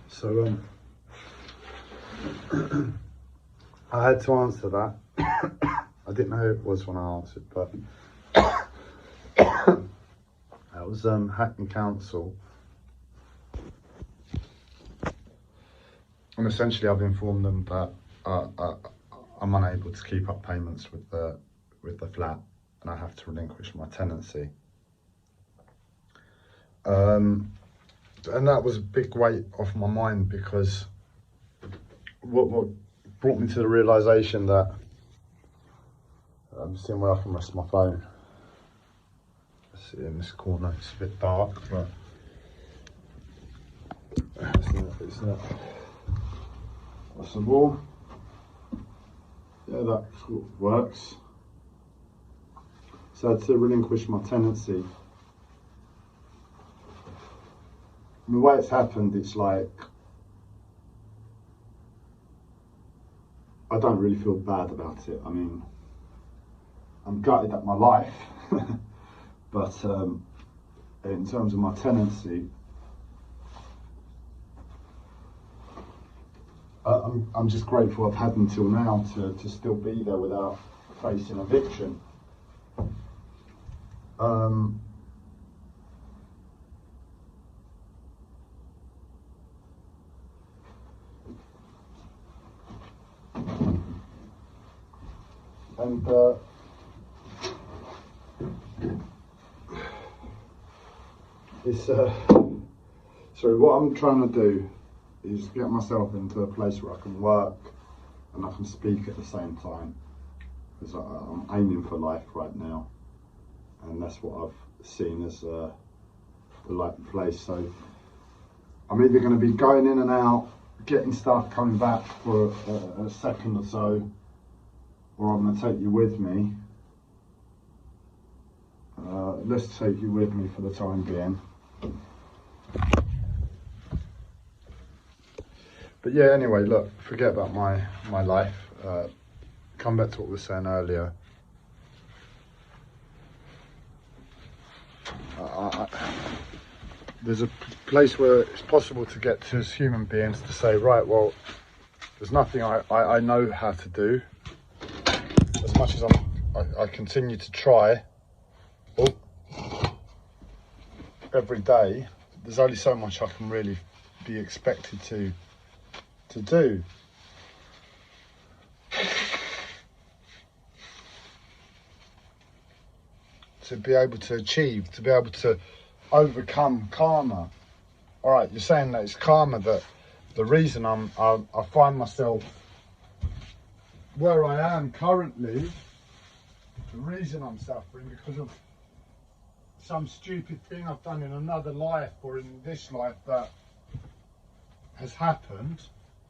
So I had to answer that. I didn't know who it was when I answered, but that was Hackney Council. And essentially I've informed them that I'm unable to keep up payments with the flat and I have to relinquish my tenancy. And that was a big weight off my mind, because what brought me to the realisation that I'm seeing where I can rest my phone. I see in this corner, it's a bit dark, but it's not. That's the wall. Yeah, that sort of works. So I had to relinquish my tenancy. And the way it's happened, it's like, I don't really feel bad about it. I mean, I'm gutted at my life, but in terms of my tenancy, I'm just grateful I've had until now to still be there without facing eviction. And it's sorry, what I'm trying to do is get myself into a place where I can work and I can speak at the same time, because I'm aiming for life right now, and that's what I've seen as the likely place. So I'm either going to be going in and out, getting stuff, coming back for a second or so, or I'm going to take you with me. Let's take you with me for the time being. But yeah, anyway, look, forget about my life. Come back to what we were saying earlier. There's a place where it's possible to get to as human beings to say, right, well, there's nothing I know how to do. As much as I continue to try every day, there's only so much I can really be expected to do. To be able to achieve, to be able to overcome karma. All right, you're saying that it's karma, that the reason I find myself where I am currently, the reason I'm suffering because of some stupid thing I've done in another life or in this life that has happened,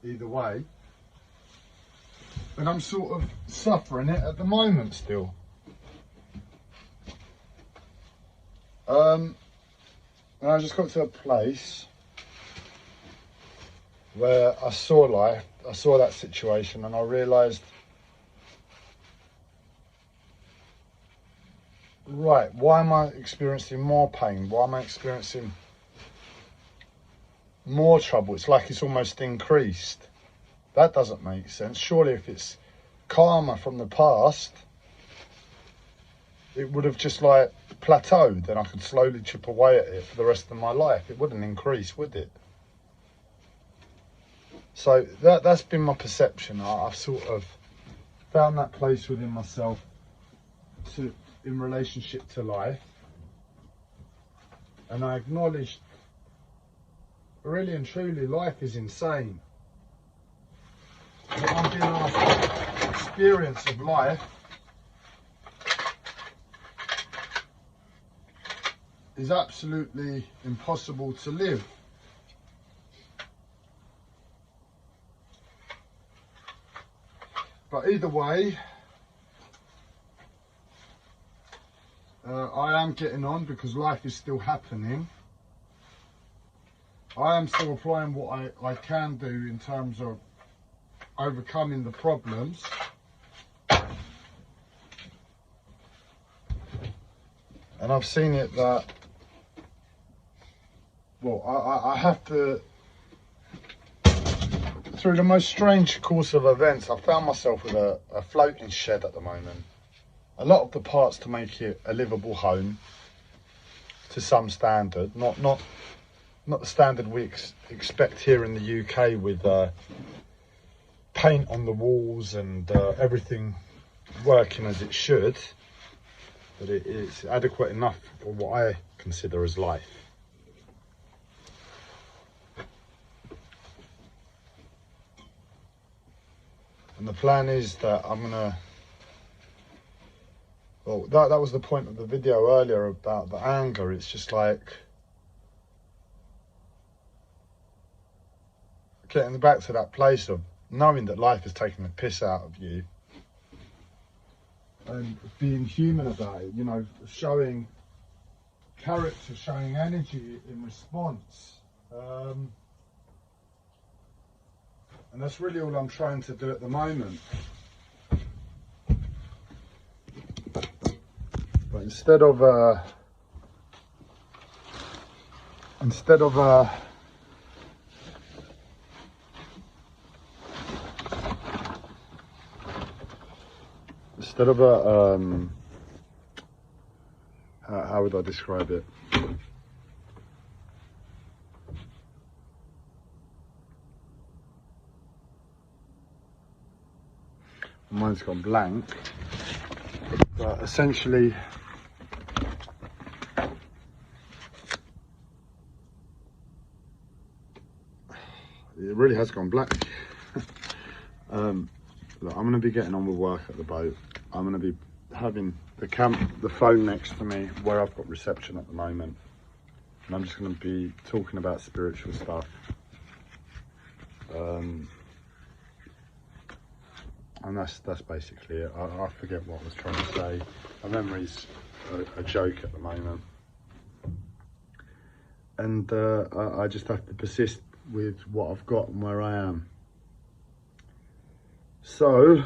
either way, and I'm sort of suffering it at the moment still. And I just got to a place where I saw life, I saw that situation, and I realised, right, why am I experiencing more pain? Why am I experiencing more trouble? It's like it's almost increased. That doesn't make sense. Surely if it's karma from the past, it would have just like plateaued and I could slowly chip away at it for the rest of my life. It wouldn't increase, would it? So that's been my perception. I've sort of found that place within myself in relationship to life, and I acknowledged, really and truly, life is insane. What I'm being asked to experience of life is absolutely impossible to live. But either way, I am getting on because life is still happening. I am still applying what I can do in terms of overcoming the problems. And I've seen it that, well, I have to through the most strange course of events, I found myself with a floating shed at the moment. A lot of the parts to make it a livable home to some standard, not the standard we expect here in the UK with paint on the walls and everything working as it should, but it's adequate enough for what I consider as life. And the plan is that I'm gonna, well, that was the point of the video earlier about the anger. It's just like getting back to that place of knowing that life is taking the piss out of you and being human about it, you know, showing character, showing energy in response. And that's really all I'm trying to do at the moment. But instead of how would I describe it? Mine's gone blank, but essentially it really has gone black. Look, I'm going to be getting on with work at the boat. I'm going to be having the phone next to me where I've got reception at the moment, and I'm just going to be talking about spiritual stuff. And that's basically it. I forget what I was trying to say. My memory's a joke at the moment, and I just have to persist with what I've got and where I am. So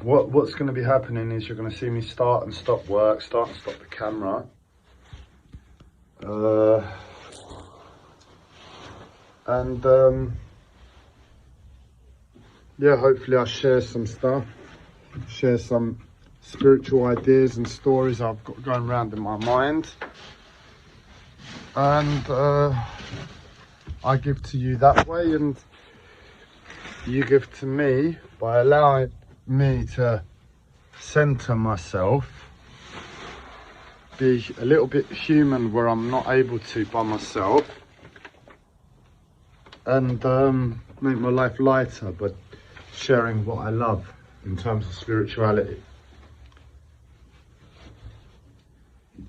what's going to be happening is you're going to see me start and stop work, start and stop the camera. Yeah, hopefully I'll share some stuff, share some spiritual ideas and stories I've got going around in my mind, and I give to you that way, and you give to me by allowing me to center myself, be a little bit human where I'm not able to by myself, and make my life lighter, but sharing what I love in terms of spirituality,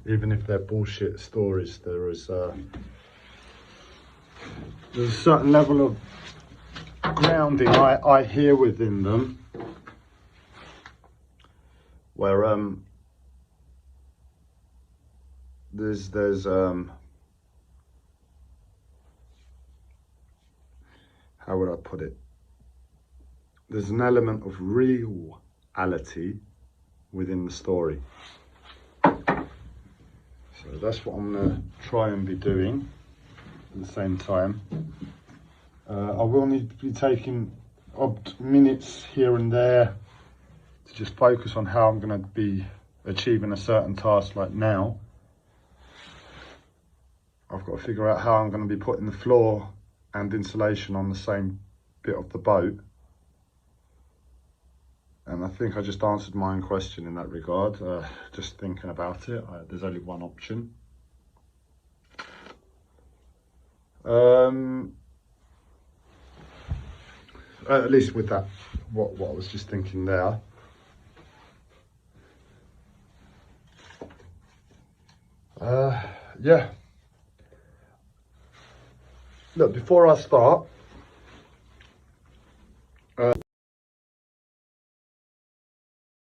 even if they're bullshit stories. There's a certain level of grounding I hear within them, where there's how would I put it? There's an element of reality within the story. So that's what I'm going to try and be doing at the same time. I will need to be taking odd minutes here and there to just focus on how I'm going to be achieving a certain task. Like now, I've got to figure out how I'm going to be putting the floor and insulation on the same bit of the boat. And I think I just answered my own question in that regard, just thinking about it. There's only one option. At least with that, what I was just thinking there. Yeah. Look, before I start,